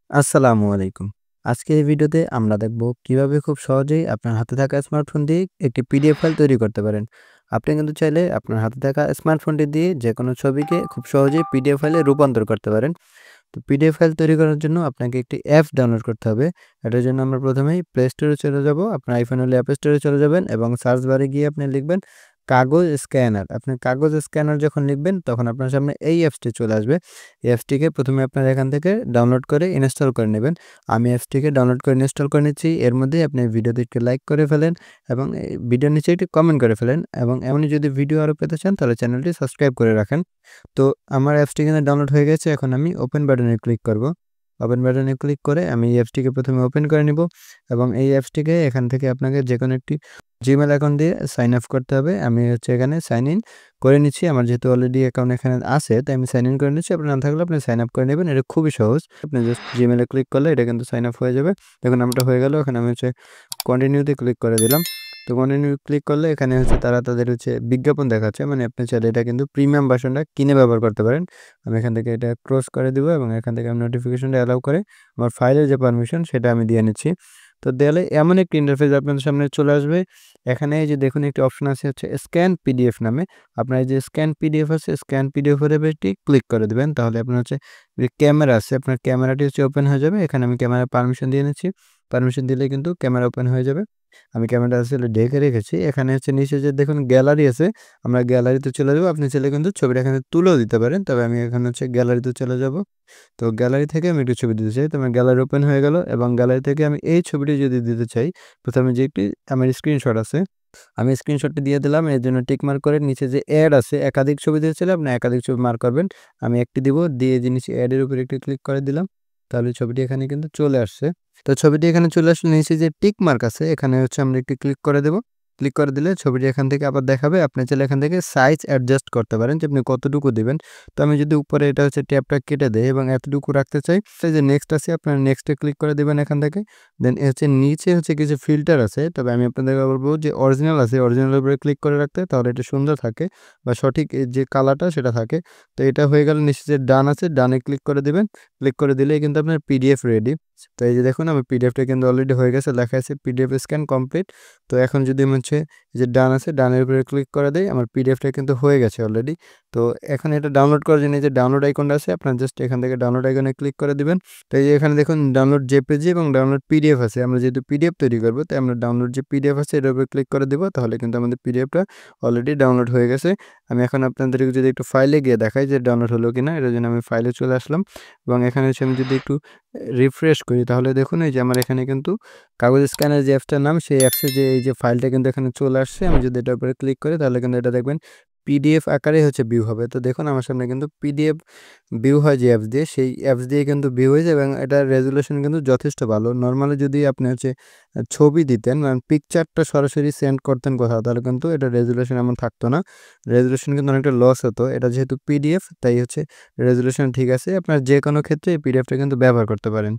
আসসালামু আলাইকুম। আজকের এই ভিডিওতে আমরা দেখব কিভাবে খুব সহজেই আপনার হাতে থাকা স্মার্টফোন দিয়ে একটি পিডিএফ ফাইল তৈরি করতে পারেন। আপনি কিন্তু চাইলে আপনার হাতে থাকা স্মার্টফোনটি দিয়ে যেকোনো ছবিকে খুব সহজেই পিডিএফ ফাইলে রূপান্তর করতে পারেন। তো পিডিএফ ফাইল তৈরি করার জন্য আপনাকে একটি অ্যাপ ডাউনলোড করতে হবে। এটার জন্য আমরা প্রথমেই প্লে স্টোরে চলে যাব। আপনার আইফোন হলে অ্যাপ স্টোরে চলে যাবেন এবং সার্চ বারে গিয়ে আপনি লিখবেন কাগজ স্ক্যানার। আপনি কাগজ স্ক্যানার যখন লিখবেন তখন আপনার সামনে এই অ্যাপসটি চলে আসবে। এই অ্যাপসটিকে প্রথমে আপনারা এখান থেকে ডাউনলোড করে ইনস্টল করে নেবেন। আমি অ্যাপসটিকে ডাউনলোড করে ইনস্টল করে নিচ্ছি। এর মধ্যেই আপনি ভিডিওতে একটি লাইক করে ফেলেন এবং এই ভিডিওর নিচে একটি কমেন্ট করে ফেলেন এবং এমনই যদি ভিডিও আরও পেতে চান তাহলে চ্যানেলটি সাবস্ক্রাইব করে রাখেন। তো আমার অ্যাপসটি কিন্তু ডাউনলোড হয়ে গেছে। এখন আমি ওপেন বাটনে ক্লিক করব। ওপেন বাটনে ক্লিক করে আমি এই অ্যাপসটিকে প্রথমে ওপেন করে নিব এবং এই অ্যাপসটিকে এখান থেকে আপনাকে যেকোনো একটি জিমেইল অ্যাকাউন্ট দিয়ে সাইন আপ করতে হবে। আমি হচ্ছে এখানে সাইন ইন করে নিচ্ছি। আমার যেহেতু অলরেডি অ্যাকাউন্ট এখানে আছে তাই আমি সাইন ইন করে নিচ্ছি। আপনার না থাকলে আপনি সাইন আপ করে নেবেন। এটা খুবই সহজ। আপনি জাস্ট জিমেইলে ক্লিক করলে এটা কিন্তু সাইন আপ হয়ে যাবে। দেখুন আমারটা হয়ে গেল। এখন আমি হচ্ছে কন্টিনিউতে ক্লিক করে দিলাম। তো কন্টিনিউ ক্লিক করলে এখানে হচ্ছে তারা তাদের হচ্ছে বিজ্ঞাপন দেখাচ্ছে। মানে আপনি চাইলে এটা কিন্তু প্রিমিয়াম ভার্সনটা কিনে ব্যবহার করতে পারেন। আমি এখান থেকে এটা ক্লোজ করে দিব এবং এখান থেকে আমি নোটিফিকেশনটা অ্যালাউ করে আমার ফাইলের যে পারমিশন সেটা আমি দিয়ে নিচ্ছি। তো দেয়ালে এমন একটি ইন্টারফেস আপনাদের সামনে চলে আসবে। এখানে এই যে দেখুন একটি অপশন আছে হচ্ছে স্ক্যান পিডিএফ নামে। আপনার এই যে স্ক্যান পিডিএফ আছে, স্ক্যান পিডিএফ এর এটি ক্লিক করে দিবেন। তাহলে আপনার হচ্ছে যে ক্যামেরা আছে, আপনার ক্যামেরাটি হচ্ছে ওপেন হয়ে যাবে। এখানে আমি ক্যামেরার পারমিশন দিয়ে নিচ্ছি। পারমিশন দিলে কিন্তু ক্যামেরা ওপেন হয়ে যাবে। আমি ক্যামেরাটা আসলে ঢেকে রেখেছি। এখানে হচ্ছে নিচে যে দেখুন গ্যালারি আছে, আমরা গ্যালারিতে চলে যাব। আপনি চাইলে কিন্তু ছবিটা এখানে তুলেও দিতে পারেন। তবে আমি এখানে হচ্ছে গ্যালারিতে চলে যাব। তো গ্যালারি থেকে আমি একটি ছবি দিতে চাই। তো আমার গ্যালারি ওপেন হয়ে গেল এবং গ্যালারি থেকে আমি এই ছবিটি যদি দিতে চাই, প্রথমে যে একটি আমার স্ক্রিনশট আছে, আমি স্ক্রিনশটটি দিয়ে দিলাম। এর জন্য টিক মার্ক করে নিচে যে এড আছে, একাধিক ছবি দিতে চাইলে আপনি একাধিক ছবি মার্ক করবেন। আমি একটি দিব, দিয়ে যে নিচে এড এর উপর একটি ক্লিক করে দিলাম। তাহলে ছবিটি এখানে কিন্তু চলে আসছে। তো ছবিটি এখানে চলে আসলে নিচে যে টিক মার্ক আছে এখানে হচ্ছে আমরা একটু ক্লিক করে দেব। ক্লিক করে দিলে ছবিটি এখান থেকে আবার দেখাবে। আপনি চাইলে এখান থেকে সাইজ অ্যাডজাস্ট করতে পারেন যে আপনি কতটুকু দিবেন। তো আমি যদি উপরে এটা হচ্ছে ট্যাবটা কেটে দেই এবং এতটুকু রাখতে চাই, এই যে নেক্সট আছে আপনারা নেক্সটে ক্লিক করে দিবেন এখান থেকে। দেন হচ্ছে নিচে হচ্ছে কিছু ফিল্টার আছে। তবে আমি আপনাদেরকে বলব যে অরিজিনাল আছে, অরিজিনালের উপরে ক্লিক করে রাখতে, তাহলে এটা সুন্দর থাকে বা সঠিক এই যে কালারটা সেটা থাকে। তো এটা হয়ে গেলে নিচে যে ডান আছে, ডানে ক্লিক করে দিবেন। ক্লিক করে দিলেই কিন্তু আপনার পিডিএফ রেডি। তো এই যে দেখুন আমার পিডিএফটা কিন্তু অলরেডি হয়ে গেছে, লেখা আছে পিডিএফ স্ক্যান কমপ্লিট। তো এখন যদি আমি হচ্ছে এই যে ডান আছে, ডানের উপরে ক্লিক করে দেই, আমার পিডিএফটা কিন্তু হয়ে গেছে অলরেডি। তো এখন এটা ডাউনলোড করার জন্য এই যে ডাউনলোড আইকনটা আছে, আপনার জাস্ট এখান থেকে ডাউনলোড আইকনে ক্লিক করে দিবেন। তো এই যে এখানে দেখুন ডাউনলোড জেপিজি এবং ডাউনলোড পিডিএফ আছে। আমরা যেহেতু পিডিএফ তৈরি করব তাই আমরা ডাউনলোড যে পিডিএফ আছে এটার উপরে ক্লিক করে দেব। তাহলে কিন্তু আমাদের পিডিএফটা অলরেডি ডাউনলোড হয়ে গেছে। আমি এখন আপনাদেরকে যদি একটু ফাইলে গিয়ে দেখাই যে ডাউনলোড হলো কিনা, এটার জন্য আমি ফাইলে চলে আসলাম এবং এখানে হচ্ছে আমি যদি একটু রিফ্রেশ করি তাহলে দেখুন এই যে আমার এখানে কিন্তু কাগজ স্ক্যানার যে অ্যাপসটার নাম, সেই অ্যাপসে যে এই যে ফাইলটা কিন্তু এখানে চলে আসছে। আমি যদি এটার উপরে ক্লিক করি তাহলে কিন্তু এটা দেখবেন পিডিএফ আকারে হচ্ছে ভিউ হবে। তো দেখুন আমার সামনে কিন্তু পিডিএফ ভিউ হয় যে অ্যাপস দিয়ে, সেই অ্যাপস দিয়ে কিন্তু ভিউ হয়েছে এবং এটার রেজুলেশন কিন্তু যথেষ্ট ভালো। নরমালি যদি আপনি হচ্ছে ছবি দিতেন, মানে পিকচারটা সরাসরি সেন্ড করতেন কোথাও, তাহলে কিন্তু এটা রেজুলেশন এমন থাকতো না। রেজুলেশন কিন্তু অনেকটা লস হতো। এটা যেহেতু পিডিএফ তাই হচ্ছে রেজুলেশন ঠিক আছে। আপনার যে কোনো ক্ষেত্রে এই পিডিএফটা কিন্তু ব্যবহার করতে পারেন।